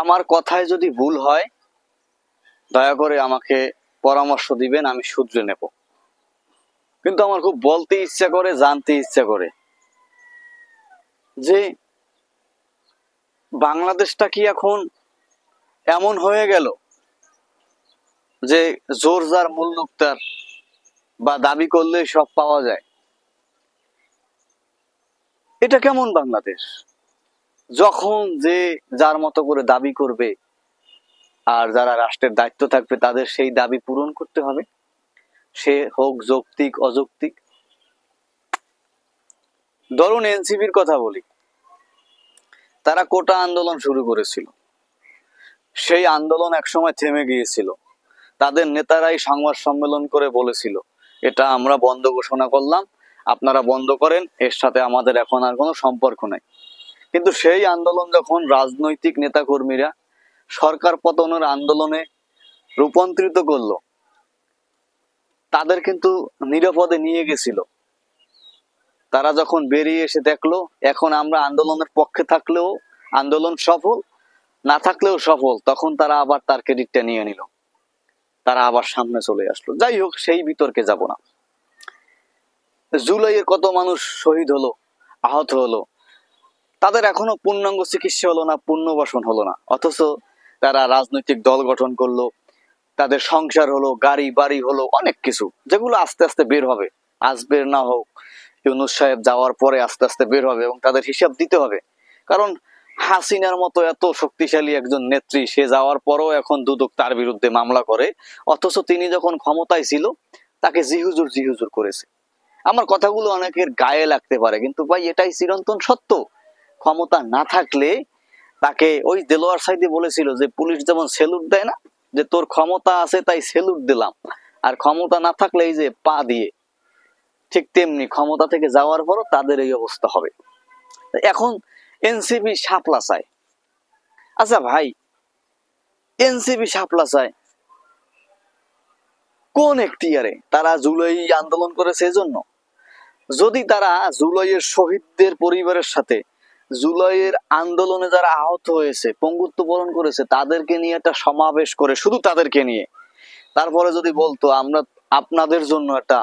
আমার কথায় যদি ভুল হয় দয়া করে আমাকে পরামর্শ দিবেন, আমি শুধরে নেব। কিন্তু আমার খুব বলতে ইচ্ছা করে, জানতে ইচ্ছা করে যে বাংলাদেশটা কি এখন এমন হয়ে গেল যে জোর যার মুল্লুক তার, বা দাবি করলেই সব পাওয়া যায়? এটা কেমন বাংলাদেশ? যখন যে যার মতো করে দাবি করবে আর যারা রাষ্ট্রের দায়িত্ব থাকবে তাদের সেই দাবি পূরণ করতে হবে, সে হোক যৌক্তিক অযৌক্তিক। ধরুন এনসিপির কথা বলি, তারা কোটা আন্দোলন শুরু করেছিল, সেই আন্দোলন একসময় থেমে গিয়েছিল। তাদের নেতারাই সংবাদ সম্মেলন করে বলেছিল এটা আমরা বন্ধ ঘোষণা করলাম, আপনারা বন্ধ করেন, এর সাথে আমাদের এখন আর কোনো সম্পর্ক নাই। কিন্তু সেই আন্দোলন যখন রাজনৈতিক নেতাকর্মীরা সরকার পতনের আন্দোলনে রূপান্তরিত করলো, তাদের কিন্তু নিরাপদে নিয়ে গেছিল। তারা যখন বেরিয়ে এসে দেখলো এখন আমরা আন্দোলনের পক্ষে থাকলেও আন্দোলন সফল, না থাকলেও সফল, তখন তারা আবার তার ক্রেডিটটা নিয়ে নিল, তারা আবার সামনে চলে আসলো। যাই হোক, সেই বিতর্কে যাব না। জুলাইয়ের কত মানুষ শহীদ হলো, আহত হলো, তাদের এখনো পূর্ণাঙ্গ চিকিৎসা হলো না, পুনর্বাসন হলো না, অথচ তারা রাজনৈতিক দল গঠন করলো, তাদের সংসার হলো, গাড়ি বাড়ি হলো, অনেক কিছু যেগুলো আস্তে আস্তে বের হবে। আজ বের না হোক, ইউনূস সাহেব যাওয়ার পরে আস্তে আস্তে বের হবে এবং তাদের হিসাব দিতে হবে। কারণ হাসিনার মতো এত শক্তিশালী একজন নেত্রী, সে যাওয়ার পরও এখন দুদক তার বিরুদ্ধে মামলা করে, অথচ তিনি যখন ক্ষমতায় ছিল তাকে জিহুজুর জিহুজুর করেছে। আমার কথাগুলো অনেকের গায়ে লাগতে পারে, কিন্তু ভাই এটাই চিরন্তন সত্য। ক্ষমতা না থাকলে তাকে, ওই দেলোয়ার সাইদি বলেছিল যে পুলিশ যেমন সেলুট দেয় না, যে তোর ক্ষমতা আছে তাই সেলুট দিলাম, আর ক্ষমতা না থাকলে এই যে পা দিয়ে, ঠিক তেমনি ক্ষমতা থেকে যাওয়ার পরও তাদের এই অবস্থা হবে। এখন এনসিপি শাপলা চায়। আচ্ছা ভাই, এনসিপি শাপলা চায় কোন এখতিয়ারে? তারা জুলাই আন্দোলন করেছে এজন্য? যদি তারা জুলাইয়ের শহীদদের পরিবারের সাথে, জুলাইয়ের আন্দোলনে যারা আহত হয়েছে, পঙ্গুত্ব বরণ করেছে, তাদেরকে নিয়ে একটা সমাবেশ করে, শুধু তাদেরকে নিয়ে, তারপরে যদি বলতো আমরা আপনাদের জন্য একটা,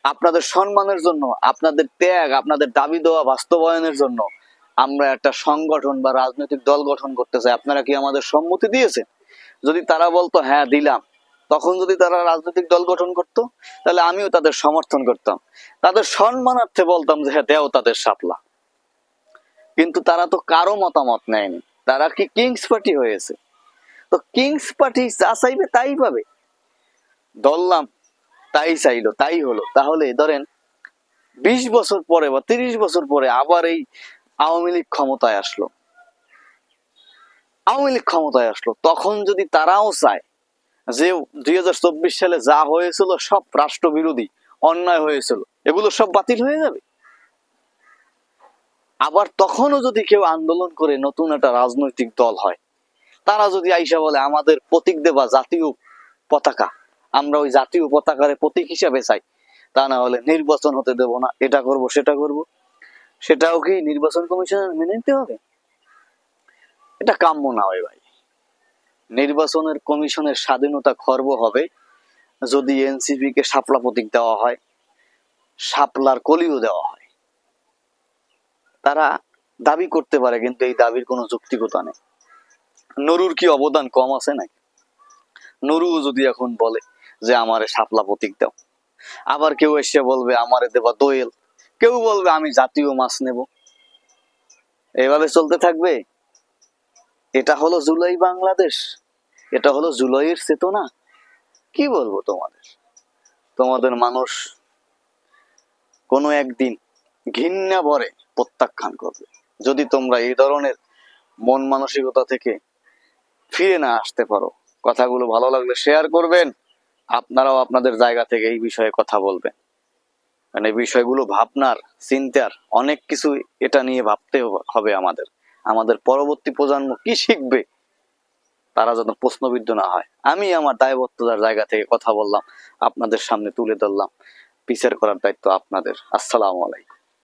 আপনাদের সম্মানের জন্য, আপনাদের ত্যাগ, আপনাদের দাবি দেওয়া বাস্তবায়নের জন্য আমরা একটা সংগঠন বা রাজনৈতিক দল গঠন করতে চাই, আপনারা কি আমাদের সম্মতি দিয়েছেন? যদি তারা বলতো হ্যাঁ দিলাম, তখন যদি তারা রাজনৈতিক দল গঠন করতো, তাহলে আমিও তাদের সমর্থন করতাম, তাদের সম্মানার্থে বলতাম যে হ্যাঁ দেও তাদের শাপলা। কিন্তু তারা তো কারো মতামত নেয়নি, তারা কি কিংস পার্টি হয়েছে? তো কিংস পার্টি যা চাইবে তাই পাবে। ধরলাম তাই চাইলো, তাই হলো। তাহলে ধরেন 20 বছর পরে বা 30 বছর পরে আবার এই আওয়ামী লীগ ক্ষমতায় আসলো, তখন যদি তারাও চায় যে 2024 সালে যা হয়েছিল সব রাষ্ট্রবিরোধী অন্যায় হয়েছিল, এগুলো সব বাতিল হয়ে যাবে। আবার তখনও যদি কেউ আন্দোলন করে নতুন একটা রাজনৈতিক দল হয়, তারা যদি আইসা বলে আমাদের প্রতীক দেবা জাতীয় পতাকা, আমরা ওই জাতীয় পতাকার প্রতীক হিসাবে চাই, তা না হলে নির্বাচন হতে দেব না, এটা করব সেটা করব, সেটাও কি নির্বাচন কমিশনের মেনে নিতে হবে? এটা কাম্য না হয় ভাই। নির্বাচনের কমিশনের স্বাধীনতা খর্ব হবে যদি এনসিপি কে শাপলা প্রতীক দেওয়া হয়, শাপলার কলিও দেওয়া হয়। তারা দাবি করতে পারে, কিন্তু এই দাবির কোনো যৌক্তিকতা নেই। নুরুর কি অবদান কম আছে নাকি? নুরু যদি এখন বলে যে আমারে শাপলা প্রতীক দাও, আবার কেউ এসে বলবে আমারে দেবা দোয়েল, কেউ বলবে আমি জাতীয় মাছ নেব, এইভাবে চলতে থাকবে। এটা হলো জুলাই বাংলাদেশ, এটা হলো জুলাইয়ের চেতনা। কি বলবো তোমাদের মানুষ কোনো একদিন ঘৃণা ভরে প্রত্যাখ্যান করবে, যদি তোমরা এই ধরনের মন মানসিকতা থেকে ফিরে না আসতে পারো। কথাগুলো ভালো লাগলে শেয়ার করবেন, আপনারাও আপনাদের জায়গা থেকে এই বিষয়ে কথা বলবেন। মানে এই বিষয়গুলো ভাবনার, চিন্তার অনেক কিছু, এটা নিয়ে ভাবতে হবে আমাদের পরবর্তী প্রজন্ম কি শিখবে, তারা যেন প্রশ্নবিদ্ধ না হয়। আমি আমার দায়বদ্ধতার জায়গা থেকে কথা বললাম, আপনাদের সামনে তুলে ধরলাম, বিচার করার দায়িত্ব আপনাদের। আসসালামু আলাইকুম।